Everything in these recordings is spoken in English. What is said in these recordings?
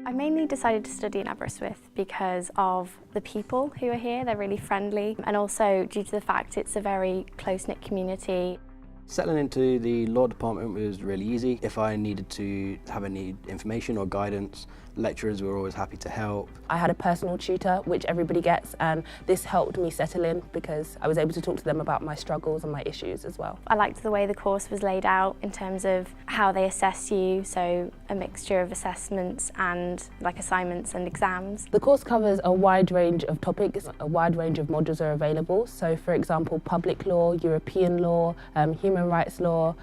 I mainly decided to study in Aberystwyth because of the people who are here. They're really friendly, and also due to the fact it's a very close-knit community. Settling into the law department was really easy. If I needed to have any information or guidance, lecturers were always happy to help. I had a personal tutor, which everybody gets, and this helped me settle in because I was able to talk to them about my struggles and my issues as well. I liked the way the course was laid out in terms of how they assess you, so a mixture of assessments and like assignments and exams. The course covers a wide range of topics, a wide range of modules are available. So for example, public law, European law, human rights law,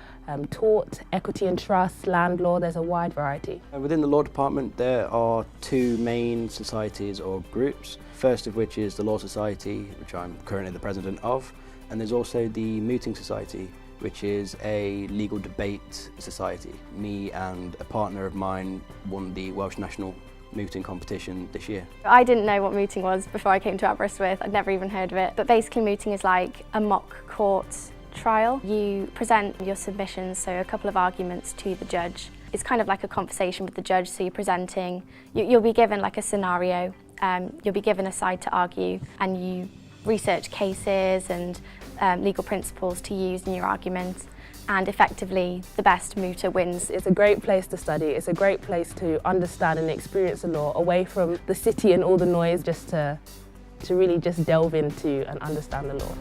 tort, equity and trust, land law, there's a wide variety. Within the law department there are two main societies or groups, first of which is the Law Society, which I'm currently the president of, and there's also the Mooting Society, which is a legal debate society. Me and a partner of mine won the Welsh National Mooting competition this year. I didn't know what mooting was before I came to Aberystwyth. I'd never even heard of it, but basically mooting is like a mock court trial. You present your submissions, so a couple of arguments to the judge. It's kind of like a conversation with the judge, so you're presenting, you'll be given like a scenario, you'll be given a side to argue, and you research cases and legal principles to use in your argument, and effectively the best mooter wins. It's a great place to study, it's a great place to understand and experience the law, away from the city and all the noise, just to really just delve into and understand the law.